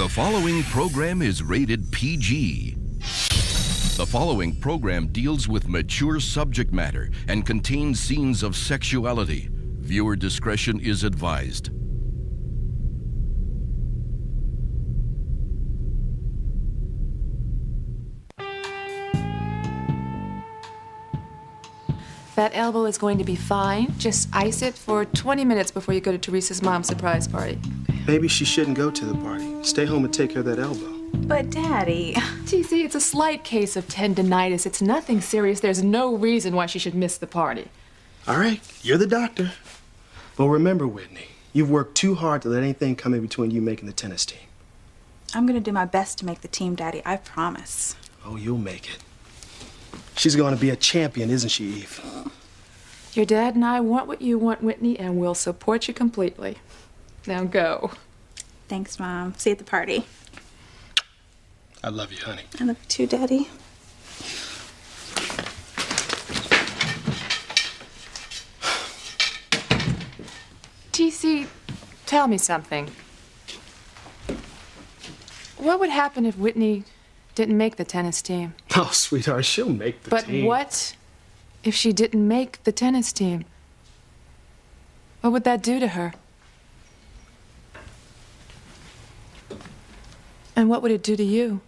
The following program is rated PG. The following program deals with mature subject matter and contains scenes of sexuality. Viewer discretion is advised. That elbow is going to be fine. Just ice it for 20 minutes before you go to Teresa's mom's surprise party. Maybe she shouldn't go to the party. Stay home and take care of that elbow. But, Daddy... TC, it's a slight case of tendinitis. It's nothing serious. There's no reason why she should miss the party. All right, you're the doctor. But remember, Whitney, you've worked too hard to let anything come in between you making the tennis team. I'm gonna do my best to make the team, Daddy. I promise. Oh, you'll make it. She's going to be a champion, isn't she, Eve? Your dad and I want what you want, Whitney, and we'll support you completely. Now go. Thanks, Mom. See you at the party. I love you, honey. I love you too, Daddy. TC, tell me something. What would happen if Whitney didn't make the tennis team? Oh, sweetheart, she'll make the team. But what if she didn't make the tennis team? What would that do to her? And what would it do to you?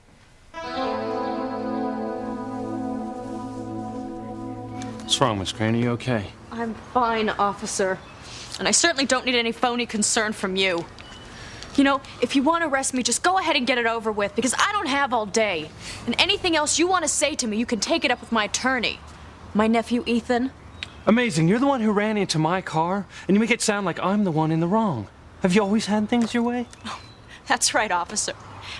What's wrong, Miss Crane? Are you okay? I'm fine, officer. And I certainly don't need any phony concern from you. You know, if you want to arrest me, just go ahead and get it over with, because I don't have all day. And anything else you want to say to me, you can take it up with my attorney. My nephew, Ethan. Amazing. You're the one who ran into my car, and you make it sound like I'm the one in the wrong. Have you always had things your way? Oh, that's right, officer.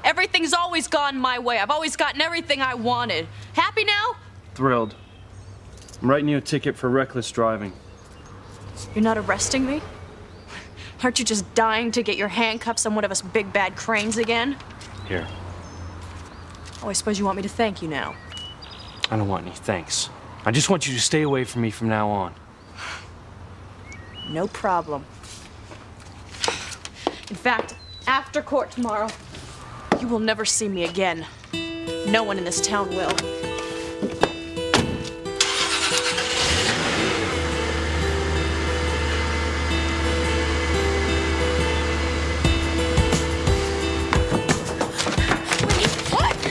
Everything's always gone my way. I've always gotten everything I wanted. Happy now? Thrilled. I'm writing you a ticket for reckless driving. You're not arresting me? Aren't you just dying to get your handcuffs on one of us big bad cranes again? Here. Oh, I suppose you want me to thank you now. I don't want any thanks. I just want you to stay away from me from now on. No problem. In fact, after court tomorrow, you will never see me again. No one in this town will.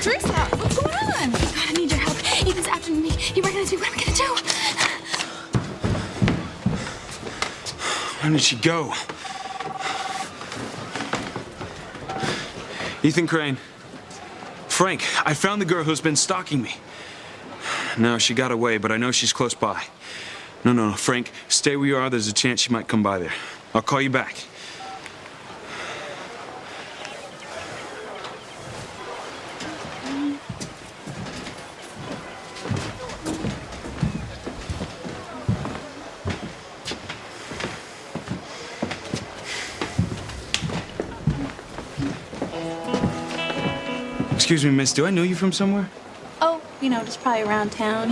Teresa, what's going on? God, I need your help. Ethan's after me. He recognized me. What am I gonna do? Where did she go? Ethan Crane. Frank, I found the girl who's been stalking me. No, she got away, but I know she's close by. No, Frank, stay where you are. There's a chance she might come by there. I'll call you back. Excuse me, miss, do I know you from somewhere? Oh, just probably around town,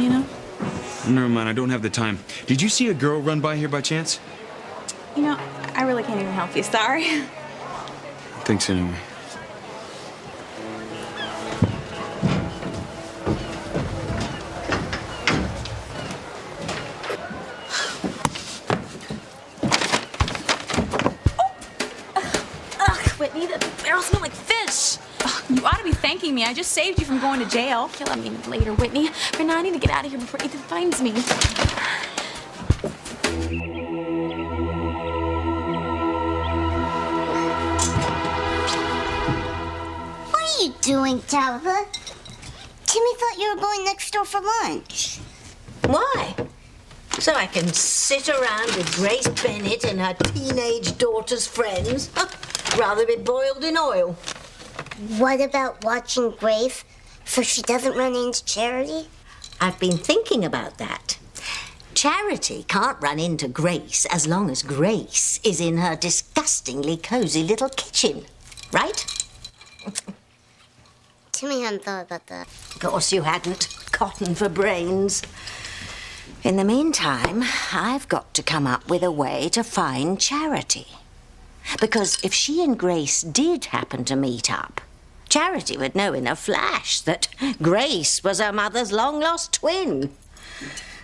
Never mind, I don't have the time. Did you see a girl run by here by chance? I really can't even help you. Sorry. Thanks anyway. Ugh, Whitney, the barrel smells like fish. You ought to be thanking me. I just saved you from going to jail. You'll let me later, Whitney. For now, I need to get out of here before Ethan finds me. What are you doing, Tabitha? Timmy thought you were going next door for lunch. Why? So I can sit around with Grace Bennett and her teenage daughter's friends? Rather be boiled in oil. What about watching Grace so she doesn't run into Charity? I've been thinking about that. Charity can't run into Grace as long as Grace is in her disgustingly cozy little kitchen, right? Timmy hadn't thought about that. Of course you hadn't. Cotton for brains. In the meantime, I've got to come up with a way to find Charity. Because if she and Grace did happen to meet up, Charity would know in a flash that Grace was her mother's long-lost twin.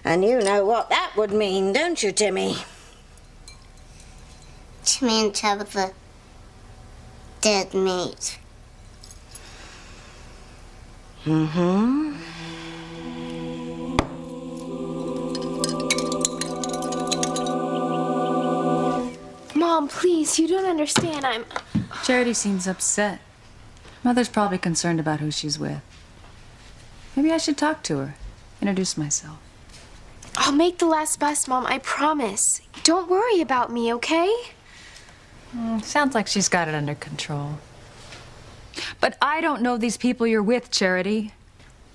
And you know what that would mean, don't you, Timmy? Timmy and Tabitha, dead meat. Mm-hmm. Mom, please, you don't understand. Charity seems upset. Mother's probably concerned about who she's with. Maybe I should talk to her, introduce myself. I'll make the last bus, Mom, I promise. Don't worry about me, okay? Sounds like she's got it under control. But I don't know these people you're with, Charity.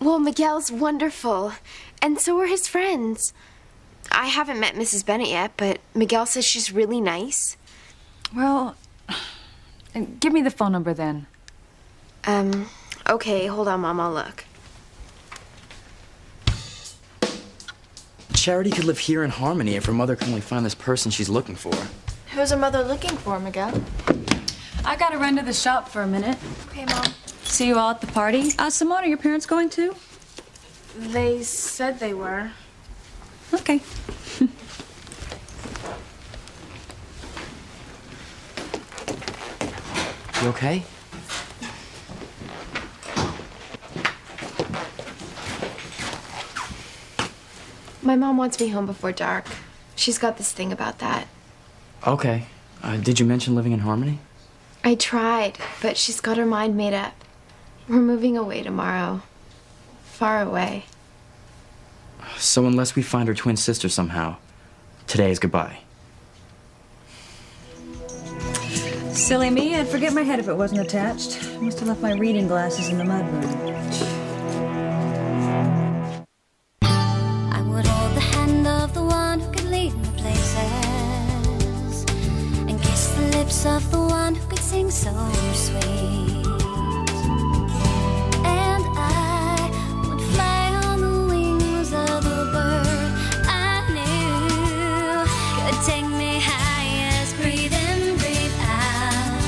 Well, Miguel's wonderful, and so are his friends. I haven't met Mrs. Bennett yet, but Miguel says she's really nice. Well, give me the phone number then. Okay, hold on, Mom, I'll look. Charity could live here in Harmony if her mother can only find this person she's looking for. Who's her mother looking for, Miguel? I gotta run to the shop for a minute. Okay, Mom. See you all at the party. Simone, are your parents going too? They said they were. Okay. You okay? My mom wants me home before dark. She's got this thing about that. Okay. Did you mention living in Harmony? I tried, but she's got her mind made up. We're moving away tomorrow. Far away. So unless we find her twin sister somehow, today is goodbye. Silly me, I'd forget my head if it wasn't attached. Must have left my reading glasses in the mudroom. I would hold the hand of the one who could lead me places and kiss the lips of the one who could sing so sweet. And I would fly on the wings of a bird I knew could take me highest. Breathe in, breathe out.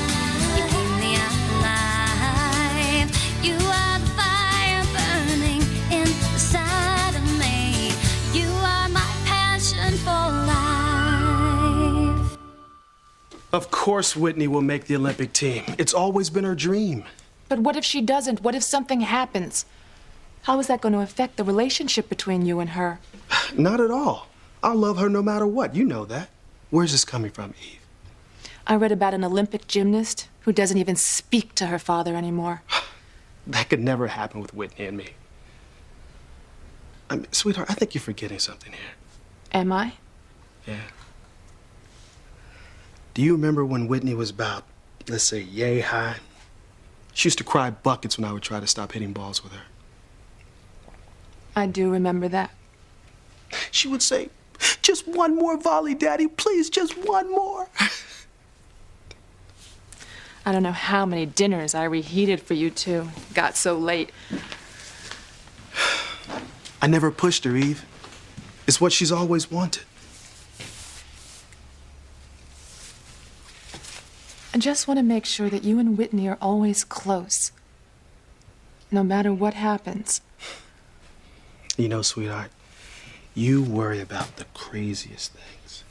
You keep me alive. You are the fire burning inside of me. You are my passion for life. Of course Whitney will make the Olympic team. It's always been her dream. But what if she doesn't? What if something happens? How is that going to affect the relationship between you and her? Not at all. I'll love her no matter what. You know that. Where's this coming from, Eve? I read about an Olympic gymnast who doesn't even speak to her father anymore. That could never happen with Whitney and me. Sweetheart, I think you're forgetting something here. Am I? Yeah. Do you remember when Whitney was about, let's say, yay high? She used to cry buckets when I would try to stop hitting balls with her. I do remember that. She would say, just one more volley, Daddy, please, just one more. I don't know how many dinners I reheated for you two. Got so late. I never pushed her, Eve. It's what she's always wanted. I just want to make sure that you and Whitney are always close. No matter what happens. You know, sweetheart, you worry about the craziest things.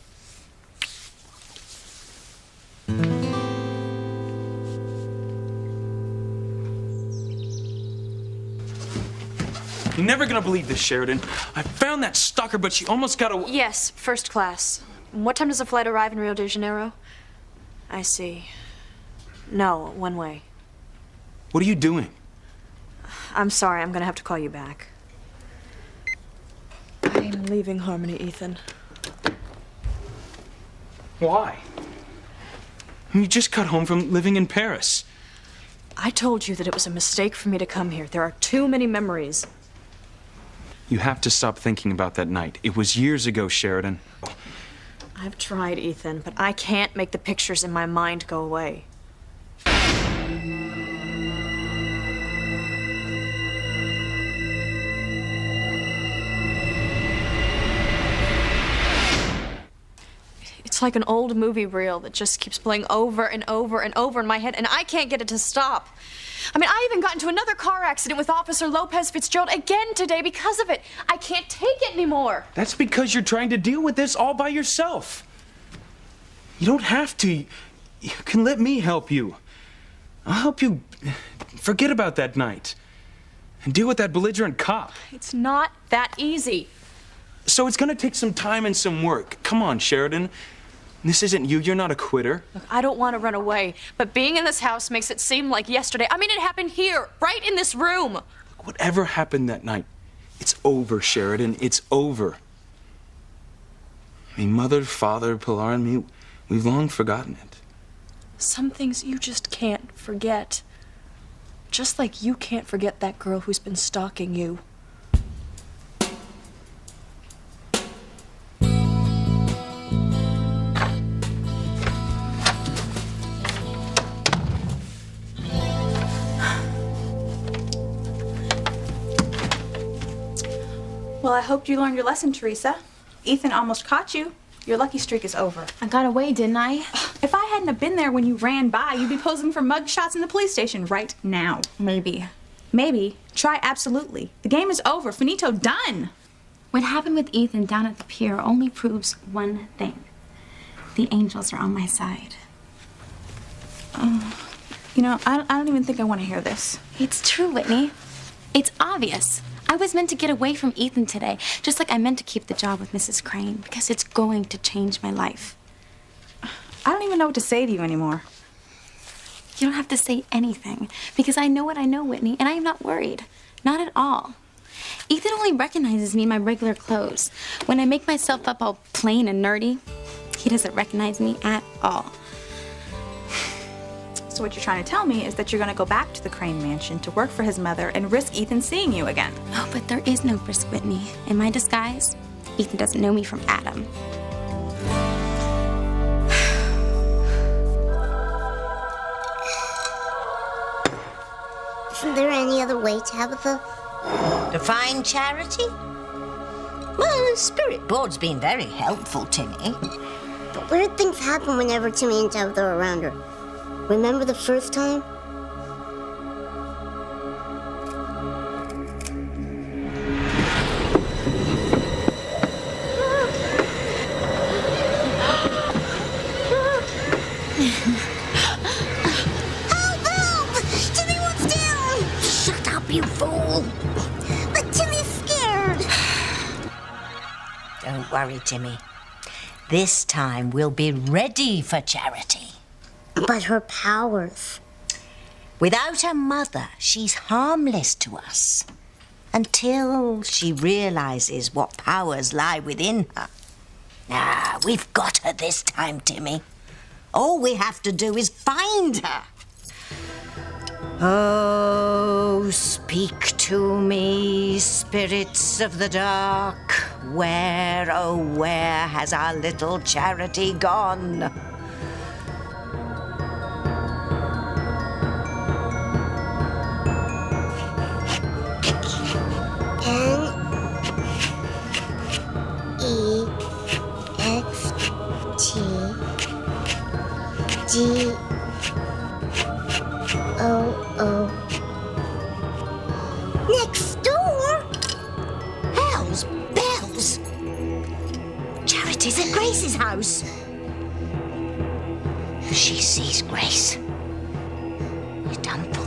You're never gonna believe this, Sheridan. I found that stalker, but she almost got away. Yes, first class. What time does the flight arrive in Rio de Janeiro? I see. No, one way. What are you doing? I'm sorry, I'm gonna have to call you back. I'm leaving Harmony, Ethan. Why? You just got home from living in Paris. I told you that it was a mistake for me to come here. There are too many memories. You have to stop thinking about that night. It was years ago, Sheridan. I've tried, Ethan, but I can't make the pictures in my mind go away. It's like an old movie reel that just keeps playing over and over and over in my head, and I can't get it to stop. I mean, I even got into another car accident with Officer Lopez Fitzgerald again today because of it. I can't take it anymore. That's because you're trying to deal with this all by yourself. You don't have to. You can let me help you. I'll help you forget about that night and deal with that belligerent cop. It's not that easy. So it's gonna take some time and some work. Come on, Sheridan. This isn't you. You're not a quitter. Look, I don't want to run away, but being in this house makes it seem like yesterday. I mean, it happened here, right in this room. Look, whatever happened that night, it's over, Sheridan. It's over. I mean, Mother, Father, Pilar, and me, we've long forgotten it. Some things you just can't forget. Just like you can't forget that girl who's been stalking you. Well, I hope you learned your lesson, Teresa. Ethan almost caught you. Your lucky streak is over. I got away, didn't I? If I hadn't have been there when you ran by, you'd be posing for mug shots in the police station right now. Maybe. Maybe. Try absolutely. The game is over. Finito, done. What happened with Ethan down at the pier only proves one thing. The angels are on my side. You know, I don't even think I want to hear this. It's true, Whitney. It's obvious. I was meant to get away from Ethan today, just like I meant to keep the job with Mrs. Crane, because it's going to change my life. I don't even know what to say to you anymore. You don't have to say anything, because I know what I know, Whitney, and I am not worried. Not at all. Ethan only recognizes me in my regular clothes. When I make myself up all plain and nerdy, he doesn't recognize me at all. So what you're trying to tell me is that you're going to go back to the Crane mansion to work for his mother and risk Ethan seeing you again. Oh, but there is no risk, Whitney. In my disguise, Ethan doesn't know me from Adam. Isn't there any other way, Tabitha? To find Charity? Well, the spirit board's been very helpful, Timmy. But weird things happen whenever Timmy and Tabitha are around her. Remember the first time? You fool! But Timmy's scared! Don't worry, Timmy. This time we'll be ready for Charity. But her powers... Without a mother, she's harmless to us. Until she realizes what powers lie within her. Ah, we've got her this time, Timmy. All we have to do is find her. Oh, speak to me, spirits of the dark. Where, oh, where has our little Charity gone? N-E-X-T-G-O-O. Next door? Hell's bells! Charity's at Grace's house. If she sees Grace, you're done for.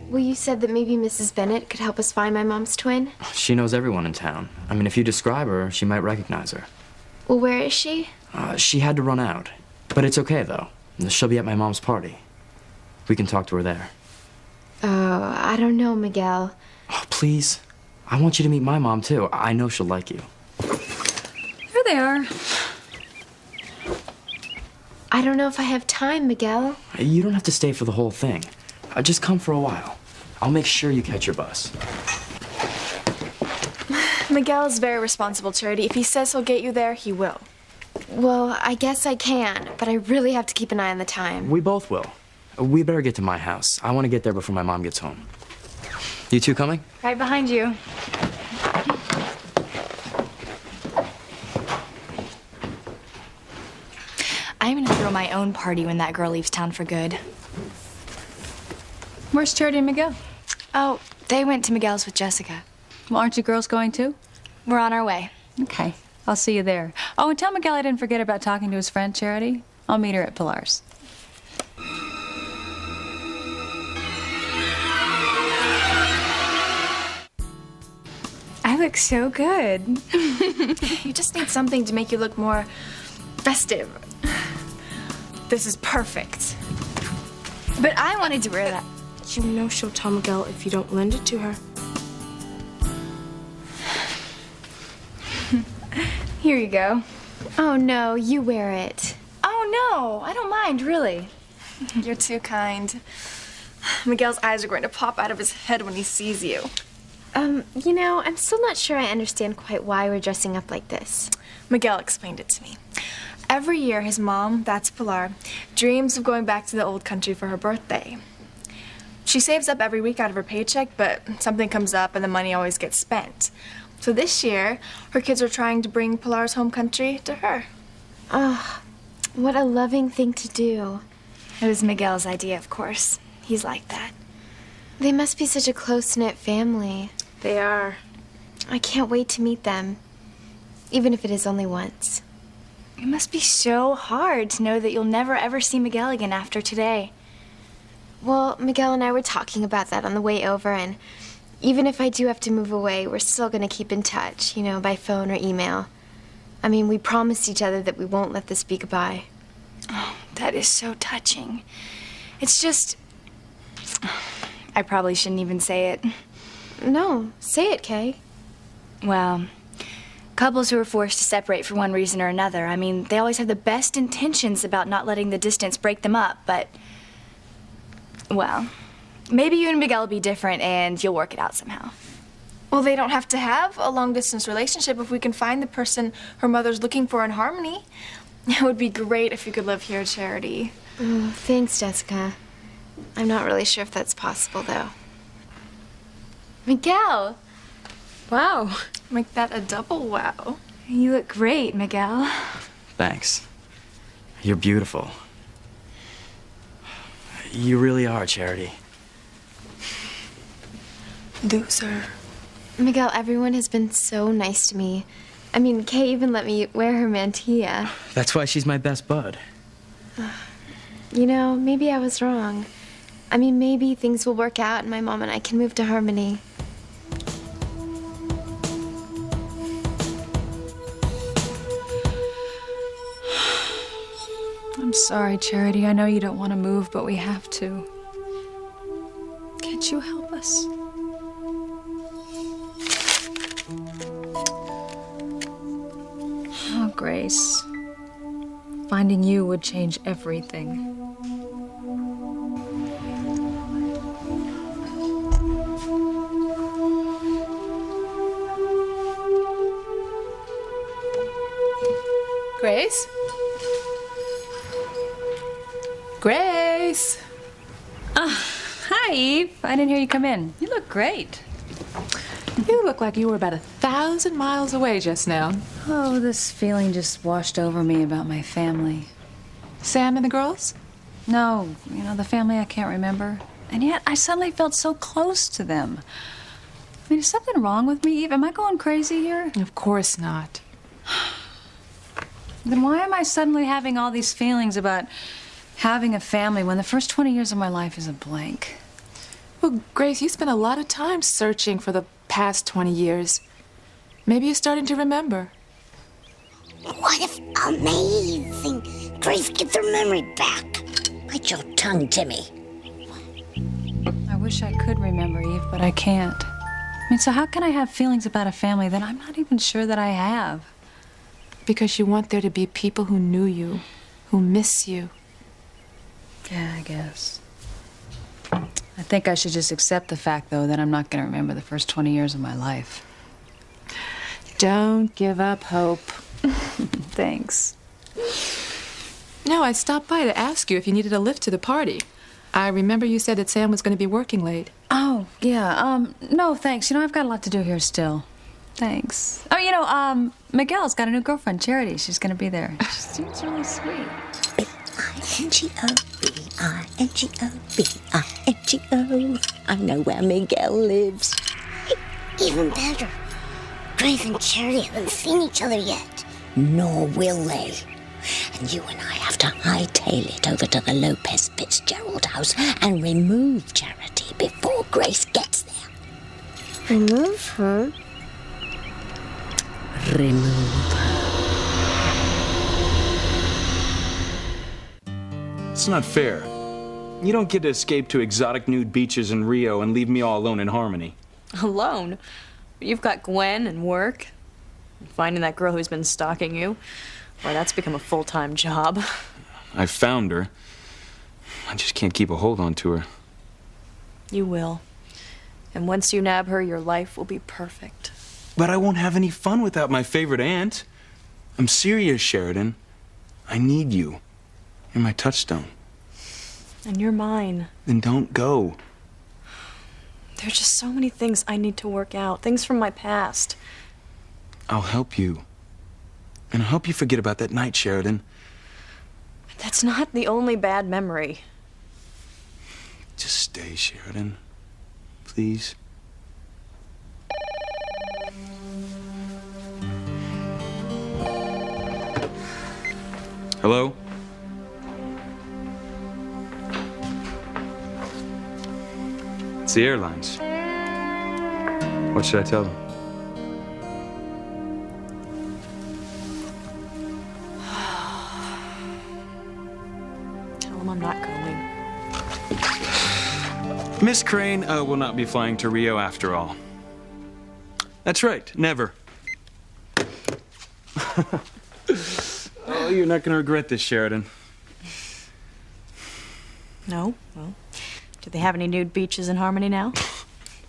Well, you said that maybe Mrs. Bennett could help us find my mom's twin. She knows everyone in town. I mean, if you describe her, she might recognize her. Well, where is she? She had to run out. But it's okay, though. She'll be at my mom's party. We can talk to her there. Oh, I don't know, Miguel. Oh, please. I want you to meet my mom, too. I know she'll like you. Here they are. I don't know if I have time, Miguel. You don't have to stay for the whole thing. Just come for a while. I'll make sure you catch your bus. Miguel's very responsible, Charity. If he says he'll get you there, he will. Well, I guess I can, but I really have to keep an eye on the time. We both will. We better get to my house. I want to get there before my mom gets home. You two coming? Right behind you. I'm gonna throw my own party when that girl leaves town for good. Where's Charity and Miguel? Oh, they went to Miguel's with Jessica. Well, aren't you girls going too? We're on our way. Okay, I'll see you there. Oh, and tell Miguel I didn't forget about talking to his friend Charity. I'll meet her at Pilar's. I look so good. You just need something to make you look more festive. This is perfect. But I wanted to wear that. You know she'll tell Miguel if you don't lend it to her. Here you go. Oh no, you wear it. Oh no, I don't mind, really. You're too kind. Miguel's eyes are going to pop out of his head when he sees you. You know, I'm still not sure I understand quite why we're dressing up like this. Miguel explained it to me. Every year, his mom, that's Pilar, dreams of going back to the old country for her birthday. She saves up every week out of her paycheck, but something comes up and the money always gets spent. So this year, her kids are trying to bring Pilar's home country to her. Oh, what a loving thing to do. It was Miguel's idea, of course. He's like that. They must be such a close-knit family. They are. I can't wait to meet them, even if it is only once. It must be so hard to know that you'll never ever see Miguel again after today. Well, Miguel and I were talking about that on the way over, and even if I do have to move away, we're still going to keep in touch, you know, by phone or email. I mean, we promised each other that we won't let this be goodbye. Oh, that is so touching. It's just... I probably shouldn't even say it. No, say it, Kay. Well, couples who are forced to separate for one reason or another, I mean, they always have the best intentions about not letting the distance break them up, but... Well, maybe you and Miguel will be different and you'll work it out somehow. Well, they don't have to have a long-distance relationship if we can find the person her mother's looking for in Harmony. It would be great if you could live here, Charity. Oh, thanks, Jessica. I'm not really sure if that's possible, though. Miguel! Wow. Make that a double wow. You look great, Miguel. Thanks. You're beautiful. You really are, Charity. Loser. Miguel, everyone has been so nice to me. I mean, Kay even let me wear her mantilla. That's why she's my best bud. You know, maybe I was wrong. I mean, maybe things will work out and my mom and I can move to Harmony. I'm sorry, Charity. I know you don't want to move, but we have to. Can't you help us? Oh, Grace. Finding you would change everything. Grace? Grace! Hi, Eve. I didn't hear you come in. You look great. You look like you were about 1,000 miles away just now. Oh, this feeling just washed over me about my family. Sam and the girls? No, you know, the family I can't remember. And yet, I suddenly felt so close to them. I mean, is something wrong with me, Eve? Am I going crazy here? Of course not. Then why am I suddenly having all these feelings about having a family when the first 20 years of my life is a blank? Well, Grace, you spent a lot of time searching for the past 20 years. Maybe you're starting to remember. What if amazing? Grace gets her memory back. Bite your tongue, Timmy. I wish I could remember, Eve, but I can't. I mean, so how can I have feelings about a family that I'm not even sure that I have? Because you want there to be people who knew you, who miss you. Yeah, I guess. I think I should just accept the fact, though, that I'm not going to remember the first 20 years of my life. Don't give up hope. Thanks. No, I stopped by to ask you if you needed a lift to the party. I remember you said that Sam was going to be working late. Oh, yeah. No, thanks. You know, I've got a lot to do here still. Thanks. Oh, you know, Miguel's got a new girlfriend, Charity. She's going to be there. She seems really sweet. If I N-G-O-B-I-N-G-O-B-I-N-G-O. I know where Miguel lives. Even better. Grave and Charity haven't seen each other yet. Nor will they. And you and I have to hightail it over to the Lopez Fitzgerald house and remove Charity before Grace gets there. Remove her? Remove her. It's not fair. You don't get to escape to exotic nude beaches in Rio and leave me all alone in Harmony. Alone? You've got Gwen and work. And finding that girl who's been stalking you. Why, that's become a full-time job. I found her. I just can't keep a hold on to her. You will. And once you nab her, your life will be perfect. But I won't have any fun without my favorite aunt. I'm serious, Sheridan. I need you. You're my touchstone. And you're mine. Then don't go. There's just so many things I need to work out. Things from my past. I'll help you. And I'll help you forget about that night, Sheridan. That's not the only bad memory. Just stay, Sheridan. Please. Hello? It's the airlines. What should I tell them? Tell them I'm not going. Miss Crane will not be flying to Rio after all. That's right, never. Oh, you're not gonna regret this, Sheridan. No? Well, do they have any nude beaches in Harmony now?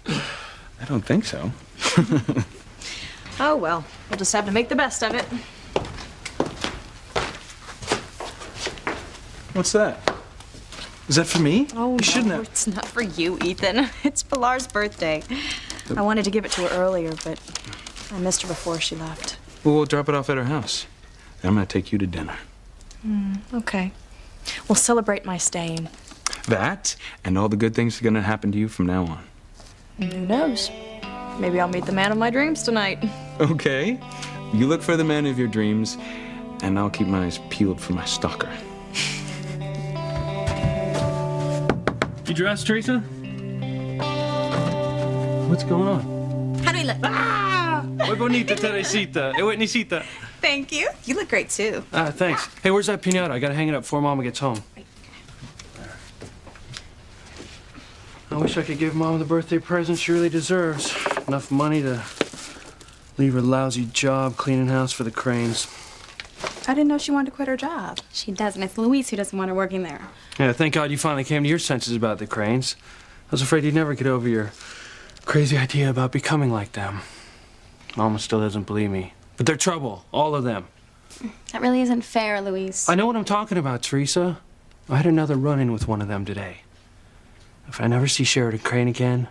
I don't think so. Oh, well, we'll just have to make the best of it. What's that? Is that for me? Oh, You shouldn't no, have. it's not for you, Ethan. It's Pilar's birthday. I wanted to give it to her earlier, but I missed her before she left. Well, we'll drop it off at her house. Then I'm gonna take you to dinner. Okay. We'll celebrate my staying. That and all the good things are gonna happen to you from now on. Who knows? Maybe I'll meet the man of my dreams tonight. Okay. You look for the man of your dreams, and I'll keep my eyes peeled for my stalker. You dressed, Teresa? What's going on? How do you look? Muy bonita, Teresita. Hey, Whitneycita. Thank you. You look great, too. Thanks. Hey, where's that piñata? I gotta hang it up before Mama gets home. I wish I could give Mom the birthday present she really deserves. Enough money to leave her lousy job cleaning house for the Cranes. I didn't know she wanted to quit her job. She doesn't. It's Louise who doesn't want her working there. Yeah, thank God you finally came to your senses about the Cranes. I was afraid you'd never get over your crazy idea about becoming like them. Mama still doesn't believe me. But they're trouble, all of them. That really isn't fair, Louise. I know what I'm talking about, Teresa. I had another run-in with one of them today. If I never see Sheridan Crane again,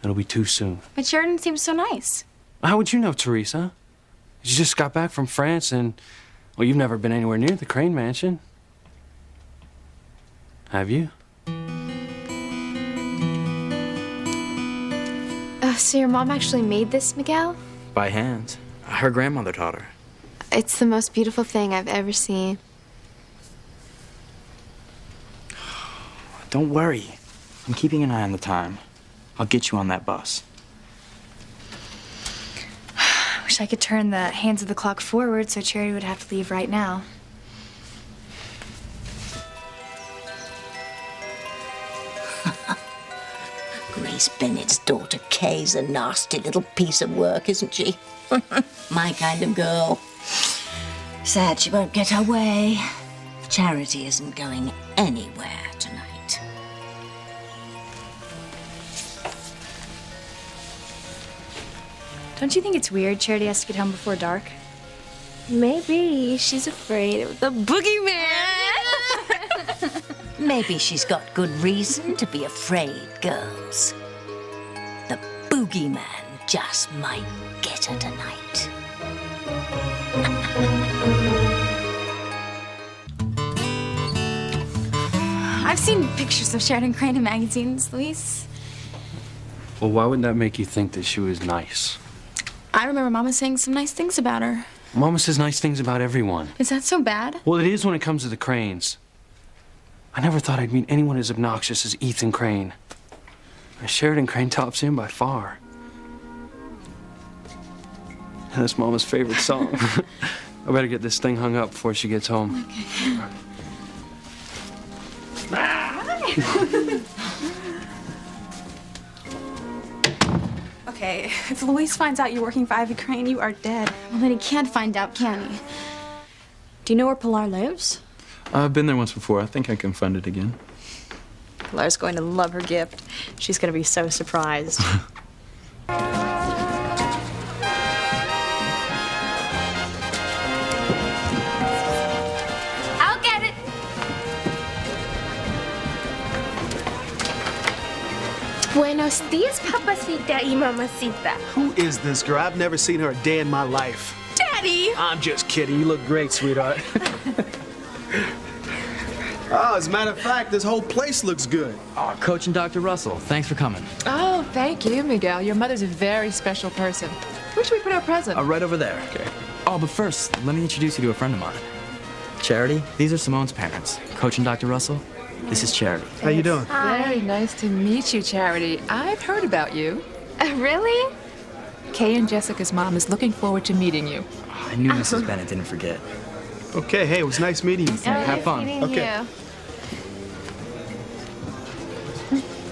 it'll be too soon. But Sheridan seems so nice. How would you know, Teresa? You just got back from France and, well, you've never been anywhere near the Crane mansion. Have you? So your mom actually made this, Miguel? By hand. Her grandmother taught her. It's the most beautiful thing I've ever seen. Don't worry. I'm keeping an eye on the time. I'll get you on that bus. I wish I could turn the hands of the clock forward so Charity would have to leave right now. Grace Bennett's daughter Kay's a nasty little piece of work, isn't she? My kind of girl. Sad she won't get her way. Charity isn't going anywhere tonight. Don't you think it's weird Charity has to get home before dark? Maybe she's afraid of the boogeyman. Maybe she's got good reason to be afraid, girls. The boogeyman just might get her tonight. seen pictures of Sheridan Crane in magazines, Luis. Well, why wouldn't that make you think that she was nice? I remember Mama saying some nice things about her. Mama says nice things about everyone. Is that so bad? Well, it is when it comes to the Cranes. I never thought I'd meet anyone as obnoxious as Ethan Crane. Sheridan Crane tops him by far. And that's Mama's favorite song. I better get this thing hung up before she gets home. Okay, if Luis finds out you're working for Ivy Crane, you are dead. Well, then he can't find out, can he? Do you know where Pilar lives? I've been there once before. I think I can find it again. Pilar's going to love her gift. She's going to be so surprised. I'll get it. Buenos dias, papacita y mamacita. Who is this girl? I've never seen her a day in my life. Daddy! I'm just kidding. You look great, sweetheart. Oh, as a matter of fact, this whole place looks good. Oh, Coach and Dr. Russell, thanks for coming. Oh, thank you, Miguel. Your mother's a very special person. Where should we put our present? Right over there. Okay. Oh, but first, let me introduce you to a friend of mine. Charity, these are Simone's parents. Coach and Dr. Russell, this is Charity. How you doing? Very nice to meet you, Charity. I've heard about you. Really? Kay and Jessica's mom is looking forward to meeting you. Oh, I knew Mrs. Bennett didn't forget. Okay, hey, it was nice meeting you. Have fun. Okay.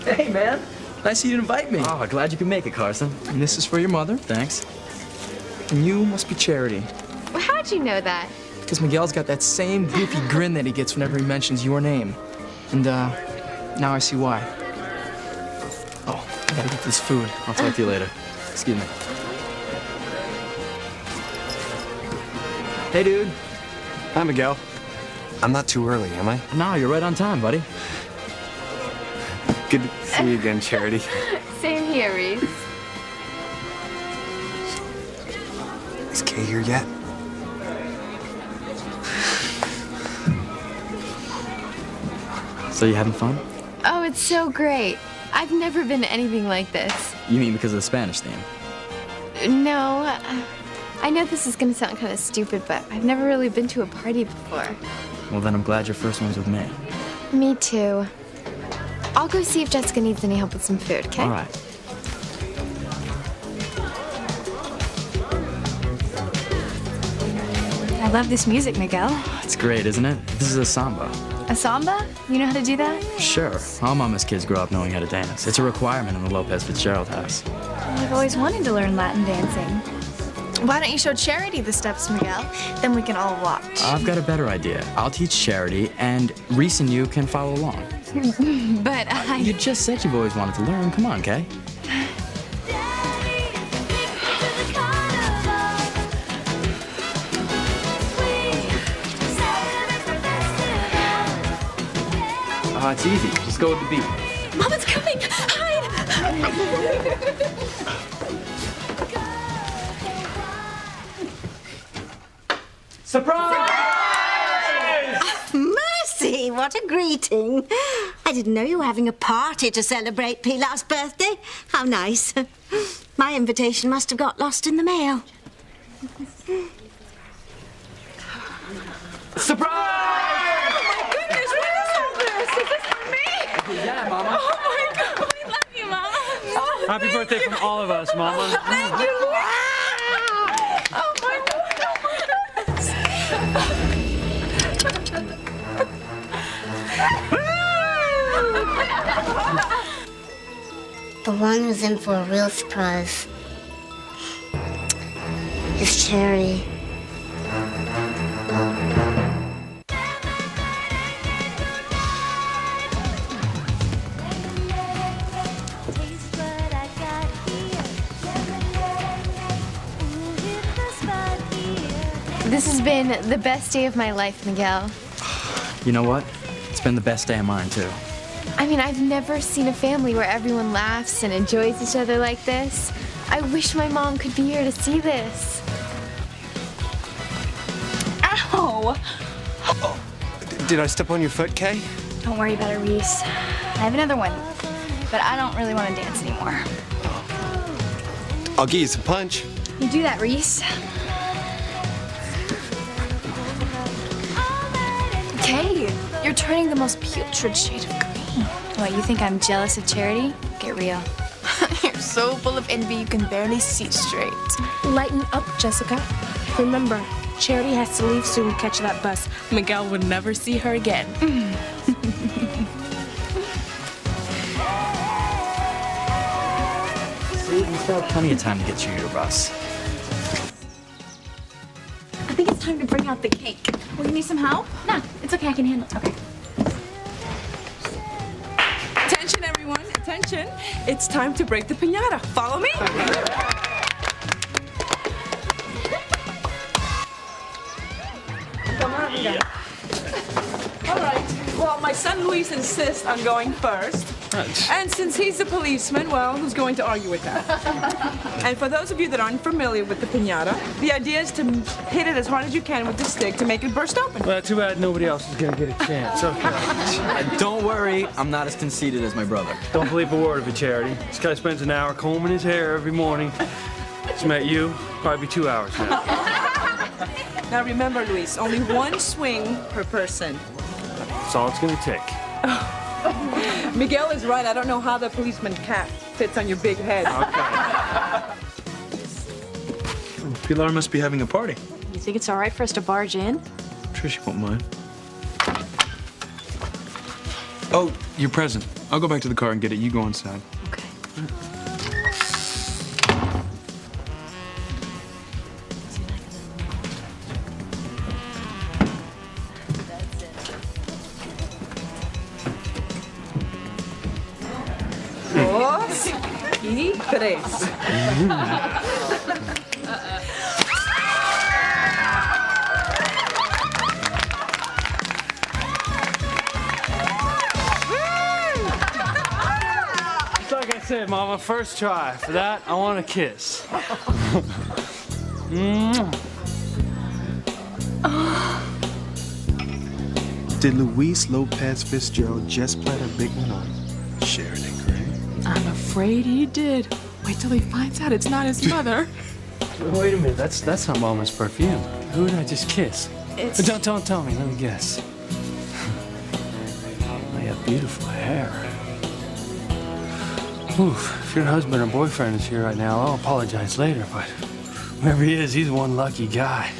Hey, man. Nice of you to invite me. Oh, glad you could make it, Carson. And this is for your mother. Thanks. And you must be Charity. Well, how'd you know that? Because Miguel's got that same goofy grin that he gets whenever he mentions your name. And, now I see why. Oh, I gotta get this food. I'll talk to you later. Excuse me. Hey, dude. Hi, Miguel. I'm not too early, am I? No, you're right on time, buddy. Good to see you again, Charity. Same here, Reese. Is Kay here yet? So you having fun? Oh, it's so great. I've never been to anything like this. You mean because of the Spanish theme? No, I know this is gonna sound kind of stupid, but I've never really been to a party before. Well, then I'm glad your first one's with me. Me too. I'll go see if Jessica needs any help with some food, okay? All right. I love this music, Miguel. It's great, isn't it? This is a samba. A samba? You know how to do that? Sure. All Mama's kids grow up knowing how to dance. It's a requirement in the Lopez Fitzgerald house. I've always wanted to learn Latin dancing. Why don't you show Charity the steps, Miguel? Then we can all watch. I've got a better idea. I'll teach Charity, and Reese and you can follow along. But You just said you've always wanted to learn. Come on, Kay. It's easy. Just go with the beat. Mama's coming! Hide! Surprise! Mercy, what a greeting. I didn't know you were having a party to celebrate Pilar's birthday. How nice. My invitation must have got lost in the mail. Surprise! Yeah, Mama. Oh my God, we love you, Mama. Happy birthday from all of us, Mama. Thank you, Lord. Oh my The one who's in for a real surprise is Charity. This has been the best day of my life, Miguel. You know what? It's been the best day of mine, too. I mean, I've never seen a family where everyone laughs and enjoys each other like this. I wish my mom could be here to see this. Ow! Did I step on your foot, Kay? Don't worry about it, Reese. I have another one, but I don't really want to dance anymore. I'll give you some punch. You do that, Reese. Kay, you're turning the most putrid shade of green. What, you think I'm jealous of Charity? Get real. You're so full of envy you can barely see straight. Lighten up, Jessica. Remember, Charity has to leave soon to catch that bus. Miguel would never see her again. See, we still have plenty of time to get you your bus. I think it's time to bring out the cake. Well, you need some help? No, it's okay. I can handle it. Okay. Attention, everyone. Attention. It's time to break the piñata. Follow me. Come on, Miguel. All right. Well, my son Luis insists on going first. And since he's the policeman, well, who's going to argue with that? And for those of you that aren't familiar with the piñata, the idea is to hit it as hard as you can with the stick to make it burst open. Well, too bad nobody else is gonna get a chance. Okay. Don't worry, I'm not as conceited as my brother. Don't believe a word of it, Charity. This guy spends an hour combing his hair every morning. Just met you, probably 2 hours now. Now remember, Luis, only one swing per person. That's all it's gonna take. Miguel is right. I don't know how the policeman cap fits on your big head. Pilar must be having a party. You think it's all right for us to barge in? I'm sure she won't mind. Oh, your present. I'll go back to the car and get it. You go inside. Okay. Dos y tres. It's like I said, Mama, first try. For that, I want a kiss. Did Luis Lopez Fitzgerald just plan a big one on Sheridan Gray? I'm afraid he did. Wait till he finds out it's not his mother. Wait a minute, that's not Mama's perfume. Who did I just kiss? Don't tell me, let me guess. You have beautiful hair. Oof, if your husband or boyfriend is here right now, I'll apologize later, but whoever he is, he's one lucky guy.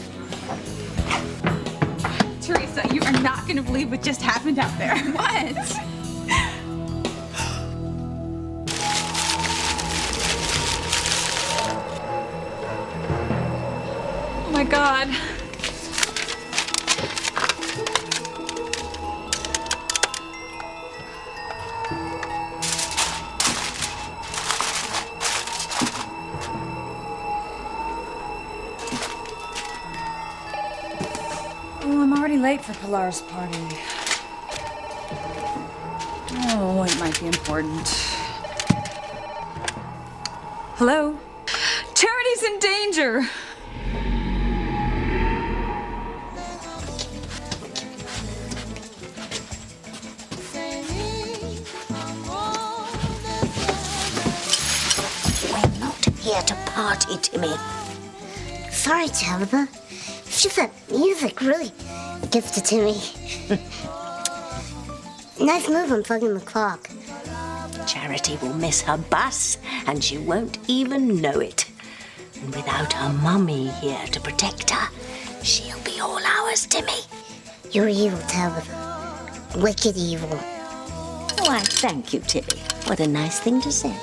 Teresa, you are not going to believe what just happened out there. What? Oh my God. Oh, I'm already late for Pilar's party. Oh, it might be important. Hello? Charity's in danger. We're not here to party, Timmy. Sorry, Tabitha. It's just that music really gets to Timmy. Nice move unplugging the clock. Charity will miss her bus, and she won't even know it. And without her mummy here to protect her, she'll be all ours, Timmy. You're evil, Tabitha. Wicked evil. Why, thank you, Timmy. What a nice thing to say.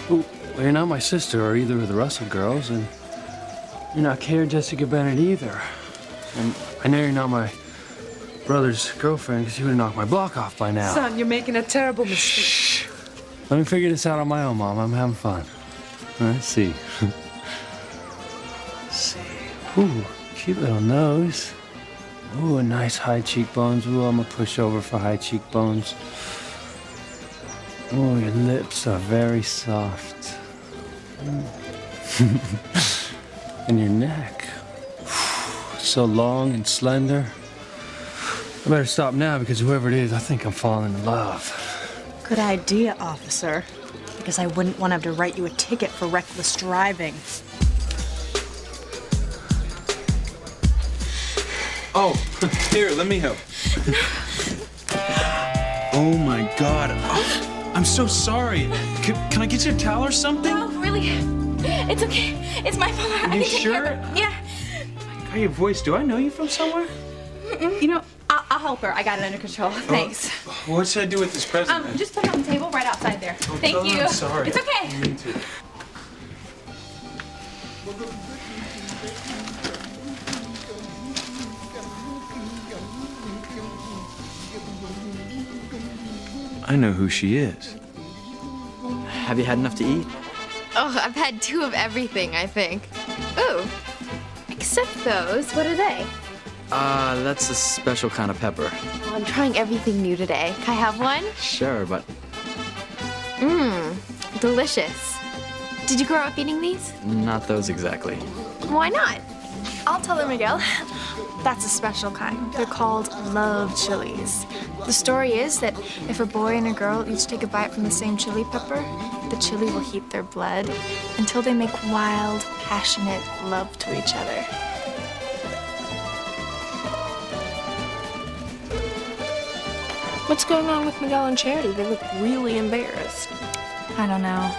Well, you're not my sister or either of the Russell girls, and you're not Kay or Jessica Bennett either. And I know you're not my brother's girlfriend because you would have knocked my block off by now. Son, you're making a terrible mistake. Let me figure this out on my own, Mom. I'm having fun. Let's see. Let's see. Ooh, cute little nose. Ooh, a nice high cheekbones. Ooh, I'm a pushover for high cheekbones. Ooh, your lips are very soft. And your neck. So long and slender. I better stop now because whoever it is, I think I'm falling in love. Good idea, officer. Because I wouldn't want to have to write you a ticket for reckless driving. Oh, here, let me help. Oh my God. Oh, I'm so sorry. Can I get you a towel or something? No, really. It's okay. It's my fault. Are you sure? Yeah. Oh, your voice, do I know you from somewhere? You know, I'll help her. I got it under control. Thanks. What should I do with this present? then? Just put it on the table right outside there. Thank tell her you. I'm sorry. It's okay. I mean to. I know who she is. Have you had enough to eat? Oh, I've had 2 of everything, I think. Ooh, except those. What are they? That's a special kind of pepper. Well, I'm trying everything new today. Can I have one? Sure, but Mmm, delicious. Did you grow up eating these? not those exactly. Why not? I'll tell her, Miguel. That's a special kind. They're called love chilies. The story is that if a boy and a girl each take a bite from the same chili pepper, the chili will heat their blood until they make wild, passionate love to each other. What's going on with Miguel and Charity? They look really embarrassed. I don't know.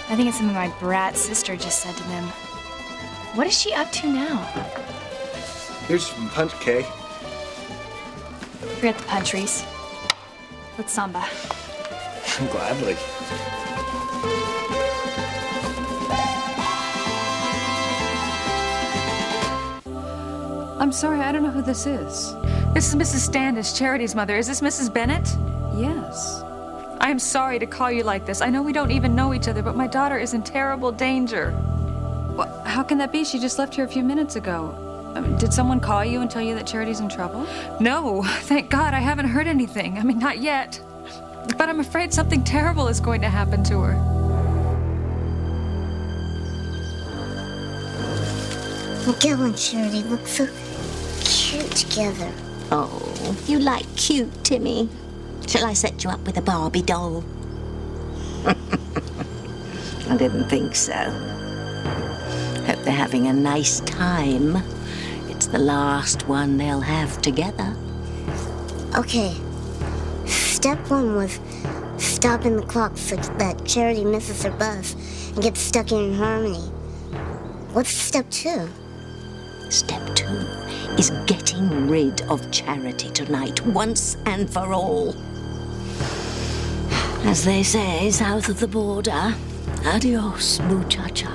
I think it's something my brat sister just said to them. What is she up to now? Here's some punch, Kay. Forget the punch, Reese. Let's samba. Gladly. I'm sorry, I don't know who this is. This is Mrs. Standish, Charity's mother. Is this Mrs. Bennett? Yes. I am sorry to call you like this. I know we don't even know each other, but my daughter is in terrible danger. Well, how can that be? She just left here a few minutes ago. I mean, did someone call you and tell you that Charity's in trouble? No, thank God I haven't heard anything. I mean, not yet. But I'm afraid something terrible is going to happen to her. Miguel and Charity look so cute together. Oh, you like cute, Timmy. Shall I set you up with a Barbie doll? I didn't think so. Hope they're having a nice time. It's the last one they'll have together. Okay. Step 1 was stopping the clock so that Charity misses her bus and gets stuck in harmony. What's step 2? Step 2 is getting rid of Charity tonight, once and for all. As they say, south of the border, adios, muchacha.